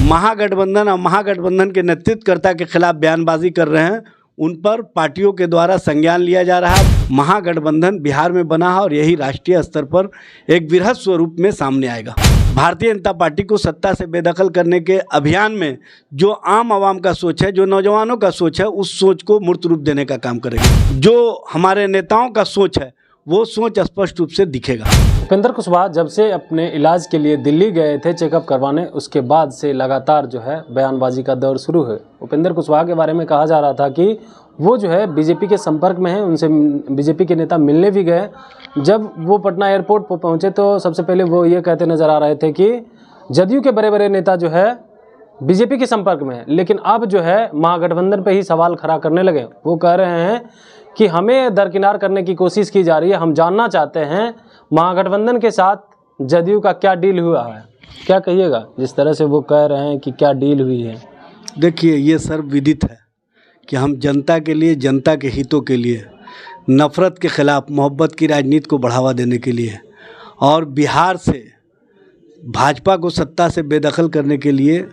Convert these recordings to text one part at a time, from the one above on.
महागठबंधन और महागठबंधन के नेतृत्वकर्ता के खिलाफ बयानबाजी कर रहे हैं, उन पर पार्टियों के द्वारा संज्ञान लिया जा रहा है। महागठबंधन बिहार में बना है और यही राष्ट्रीय स्तर पर एक वृहद स्वरूप में सामने आएगा। भारतीय जनता पार्टी को सत्ता से बेदखल करने के अभियान में जो आम आवाम का सोच है, जो नौजवानों का सोच है, उस सोच को मूर्त रूप देने का काम करेगा। जो हमारे नेताओं का सोच है वो सोच स्पष्ट रूप से दिखेगा। उपेंद्र कुशवाहा जब से अपने इलाज के लिए दिल्ली गए थे चेकअप करवाने, उसके बाद से लगातार जो है बयानबाजी का दौर शुरू है। उपेंद्र कुशवाहा के बारे में कहा जा रहा था कि वो जो है बीजेपी के संपर्क में हैं, उनसे बीजेपी के नेता मिलने भी गए। जब वो पटना एयरपोर्ट पर पहुंचे तो सबसे पहले वो ये कहते नज़र आ रहे थे कि जदयू के बड़े बड़े नेता जो है बीजेपी के संपर्क में है, लेकिन अब जो है महागठबंधन पे ही सवाल खड़ा करने लगे। वो कह रहे हैं कि हमें दरकिनार करने की कोशिश की जा रही है। हम जानना चाहते हैं महागठबंधन के साथ जदयू का क्या डील हुआ है, क्या कहिएगा जिस तरह से वो कह रहे हैं कि क्या डील हुई है? देखिए, ये सर्वविदित है कि हम जनता के लिए, जनता के हितों के लिए, नफ़रत के ख़िलाफ़ मोहब्बत की राजनीति को बढ़ावा देने के लिए और बिहार से भाजपा को सत्ता से बेदखल करने के लिए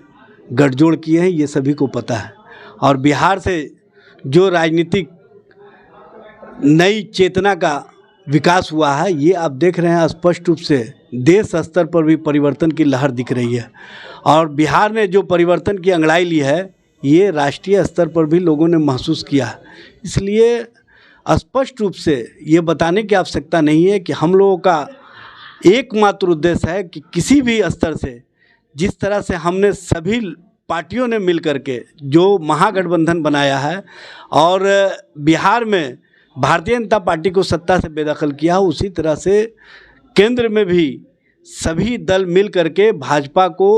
गठजोड़ किए हैं, ये सभी को पता है। और बिहार से जो राजनीतिक नई चेतना का विकास हुआ है, ये आप देख रहे हैं स्पष्ट रूप से देश स्तर पर भी परिवर्तन की लहर दिख रही है। और बिहार ने जो परिवर्तन की अंगड़ाई ली है, ये राष्ट्रीय स्तर पर भी लोगों ने महसूस किया है। इसलिए स्पष्ट रूप से ये बताने की आवश्यकता नहीं है कि हम लोगों का एकमात्र उद्देश्य है कि किसी भी स्तर से, जिस तरह से हमने सभी पार्टियों ने मिल करके जो महागठबंधन बनाया है और बिहार में भारतीय जनता पार्टी को सत्ता से बेदखल किया, उसी तरह से केंद्र में भी सभी दल मिल करके भाजपा को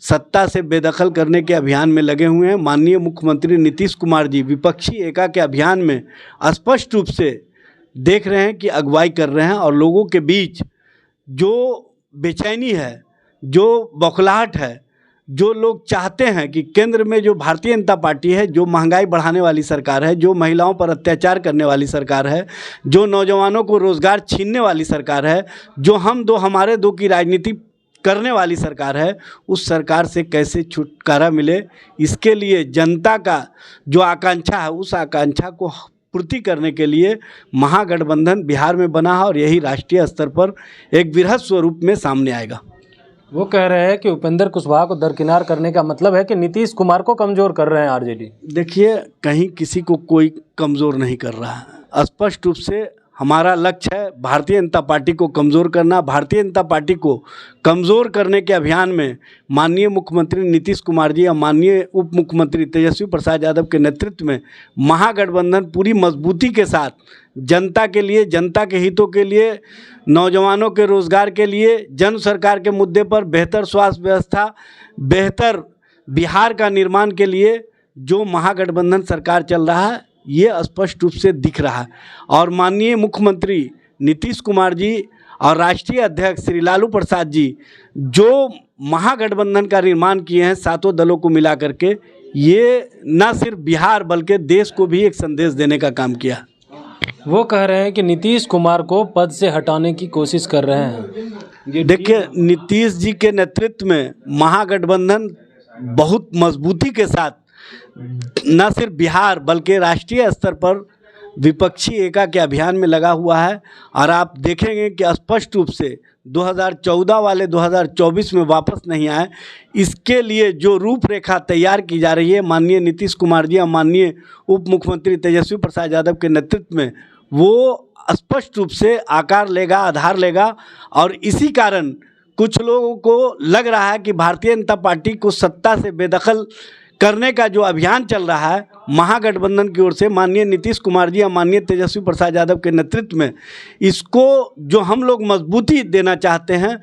सत्ता से बेदखल करने के अभियान में लगे हुए हैं। माननीय मुख्यमंत्री नीतीश कुमार जी विपक्षी एका के अभियान में स्पष्ट रूप से देख रहे हैं कि अगुवाई कर रहे हैं और लोगों के बीच जो बेचैनी है, जो बौखलाहट है, जो लोग चाहते हैं कि केंद्र में जो भारतीय जनता पार्टी है, जो महंगाई बढ़ाने वाली सरकार है, जो महिलाओं पर अत्याचार करने वाली सरकार है, जो नौजवानों को रोज़गार छीनने वाली सरकार है, जो हम दो हमारे दो की राजनीति करने वाली सरकार है, उस सरकार से कैसे छुटकारा मिले, इसके लिए जनता का जो आकांक्षा है, उस आकांक्षा को पूर्ति करने के लिए महागठबंधन बिहार में बना है और यही राष्ट्रीय स्तर पर एक वृहद स्वरूप में सामने आएगा। वो कह रहे हैं कि उपेंद्र कुशवाहा को दरकिनार करने का मतलब है कि नीतीश कुमार को कमज़ोर कर रहे हैं आरजेडी। देखिए, कहीं किसी को कोई कमज़ोर नहीं कर रहा है। स्पष्ट रूप से हमारा लक्ष्य है भारतीय जनता पार्टी को कमज़ोर करना। भारतीय जनता पार्टी को कमज़ोर करने के अभियान में माननीय मुख्यमंत्री नीतीश कुमार जी और माननीय उप मुख्यमंत्री तेजस्वी प्रसाद यादव के नेतृत्व में महागठबंधन पूरी मजबूती के साथ जनता के लिए, जनता के हितों के लिए, नौजवानों के रोज़गार के लिए, जन सरकार के मुद्दे पर बेहतर स्वास्थ्य व्यवस्था, बेहतर बिहार का निर्माण के लिए जो महागठबंधन सरकार चल रहा है, ये स्पष्ट रूप से दिख रहा है। और माननीय मुख्यमंत्री नीतीश कुमार जी और राष्ट्रीय अध्यक्ष श्री लालू प्रसाद जी जो महागठबंधन का निर्माण किए हैं सातों दलों को मिला करके, ये न सिर्फ बिहार बल्कि देश को भी एक संदेश देने का काम किया। वो कह रहे हैं कि नीतीश कुमार को पद से हटाने की कोशिश कर रहे हैं। देखिए, नीतीश जी के नेतृत्व में महागठबंधन बहुत मजबूती के साथ न सिर्फ बिहार बल्कि राष्ट्रीय स्तर पर विपक्षी एका के अभियान में लगा हुआ है। और आप देखेंगे कि स्पष्ट रूप से 2014 वाले 2024 में वापस नहीं आए, इसके लिए जो रूपरेखा तैयार की जा रही है माननीय नीतीश कुमार जी और माननीय उप मुख्यमंत्री तेजस्वी प्रसाद यादव के नेतृत्व में, वो स्पष्ट रूप से आकार लेगा, आधार लेगा। और इसी कारण कुछ लोगों को लग रहा है कि भारतीय जनता पार्टी को सत्ता से बेदखल करने का जो अभियान चल रहा है महागठबंधन की ओर से माननीय नीतीश कुमार जी और माननीय तेजस्वी प्रसाद यादव के नेतृत्व में, इसको जो हम लोग मजबूती देना चाहते हैं,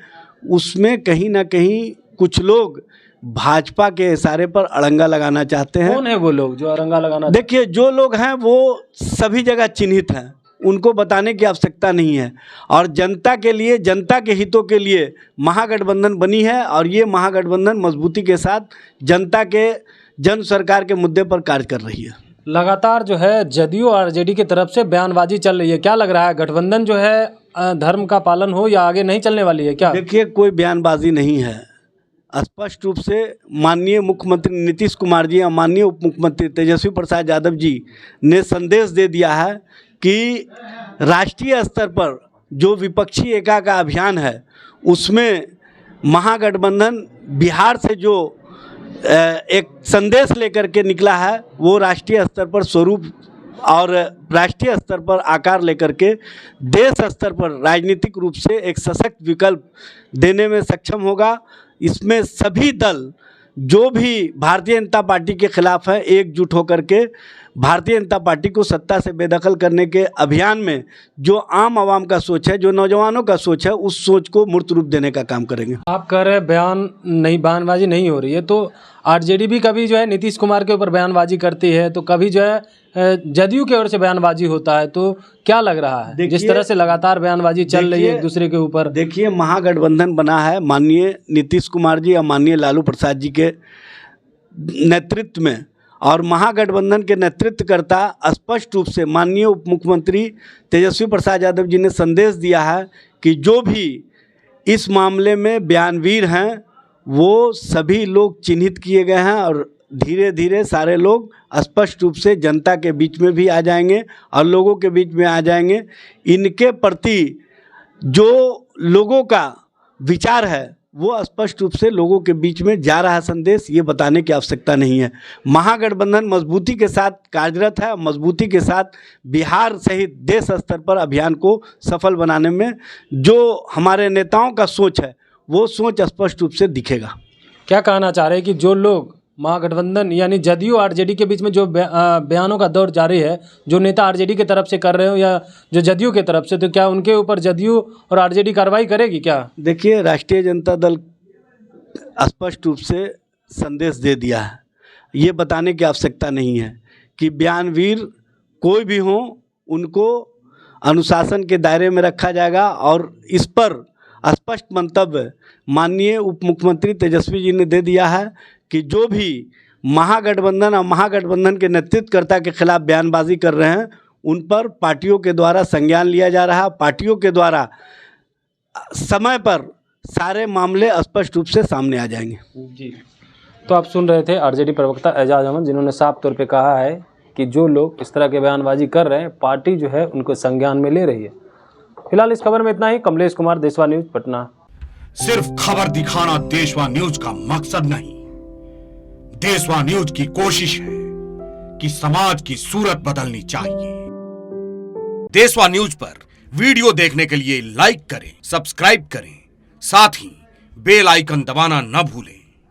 उसमें कहीं ना कहीं कुछ लोग भाजपा के इशारे पर अड़ंगा लगाना चाहते हैं। कौन है वो लोग जो अड़ंगा लगाना? देखिए, जो लोग हैं वो सभी जगह चिन्हित हैं, उनको बताने की आवश्यकता नहीं है। और जनता के लिए, जनता के हितों के लिए महागठबंधन बनी है और ये महागठबंधन मजबूती के साथ जनता के, जन सरकार के मुद्दे पर कार्य कर रही है। लगातार जो है जदयू और आरजेडी की तरफ से बयानबाजी चल रही है, क्या लग रहा है गठबंधन जो है धर्म का पालन हो या आगे नहीं चलने वाली है क्या? देखिए, कोई बयानबाजी नहीं है। स्पष्ट रूप से माननीय मुख्यमंत्री नीतीश कुमार जी और माननीय उप मुख्यमंत्री तेजस्वी प्रसाद यादव जी ने संदेश दे दिया है कि राष्ट्रीय स्तर पर जो विपक्षी एका का अभियान है उसमें महागठबंधन बिहार से जो एक संदेश लेकर के निकला है वो राष्ट्रीय स्तर पर स्वरूप और राष्ट्रीय स्तर पर आकार लेकर के देश स्तर पर राजनीतिक रूप से एक सशक्त विकल्प देने में सक्षम होगा। इसमें सभी दल जो भी भारतीय जनता पार्टी के खिलाफ है एकजुट होकर के भारतीय जनता पार्टी को सत्ता से बेदखल करने के अभियान में जो आम आवाम का सोच है, जो नौजवानों का सोच है, उस सोच को मूर्त रूप देने का काम करेंगे। आप कह रहे हैं बयानबाजी नहीं हो रही है, तो आरजेडी भी कभी जो है नीतीश कुमार के ऊपर बयानबाजी करती है, तो कभी जो है जदयू की ओर से बयानबाजी होता है, तो क्या लग रहा है जिस तरह से लगातार बयानबाजी चल रही है एक दूसरे के ऊपर? देखिए, महागठबंधन बना है माननीय नीतीश कुमार जी और माननीय लालू प्रसाद जी के नेतृत्व में, और महागठबंधन के नेतृत्वकर्ता स्पष्ट रूप से माननीय उप मुख्यमंत्री तेजस्वी प्रसाद यादव जी ने संदेश दिया है कि जो भी इस मामले में बयानवीर हैं वो सभी लोग चिन्हित किए गए हैं और धीरे धीरे सारे लोग स्पष्ट रूप से जनता के बीच में भी आ जाएंगे और लोगों के बीच में आ जाएंगे। इनके प्रति जो लोगों का विचार है वो स्पष्ट रूप से लोगों के बीच में जा रहा संदेश, ये बताने की आवश्यकता नहीं है। महागठबंधन मजबूती के साथ कार्यरत है, मजबूती के साथ बिहार सहित देश स्तर पर अभियान को सफल बनाने में जो हमारे नेताओं का सोच है वो सोच स्पष्ट रूप से दिखेगा। क्या कहना चाह रहे हैं कि जो लोग महागठबंधन यानी जदयू आरजेडी के बीच में जो बयानों का दौर जारी है, जो नेता आरजेडी की तरफ से कर रहे हो या जो जदयू की तरफ से, तो क्या उनके ऊपर जदयू और आरजेडी कार्रवाई करेगी क्या? देखिए, राष्ट्रीय जनता दल स्पष्ट रूप से संदेश दे दिया है, ये बताने की आवश्यकता नहीं है कि बयानवीर कोई भी हो उनको अनुशासन के दायरे में रखा जाएगा। और इस पर स्पष्ट मंतव्य माननीय उप मुख्यमंत्री तेजस्वी जी ने दे दिया है कि जो भी महागठबंधन और महागठबंधन के नेतृत्वकर्ता के खिलाफ बयानबाजी कर रहे हैं उन पर पार्टियों के द्वारा संज्ञान लिया जा रहा है। पार्टियों के द्वारा समय पर सारे मामले स्पष्ट रूप से सामने आ जाएंगे। जी, तो आप सुन रहे थे आरजेडी प्रवक्ता एजाज अहमद, जिन्होंने साफ तौर पे कहा है कि जो लोग इस तरह के बयानबाजी कर रहे हैं पार्टी जो है उनको संज्ञान में ले रही है। फिलहाल इस खबर में इतना ही। कमलेश कुमार, देशवा न्यूज, पटना। सिर्फ खबर दिखाना देशवा न्यूज का मकसद नहीं, देशवा न्यूज की कोशिश है कि समाज की सूरत बदलनी चाहिए। देशवा न्यूज पर वीडियो देखने के लिए लाइक करें, सब्सक्राइब करें, साथ ही बेल आइकन दबाना न भूलें।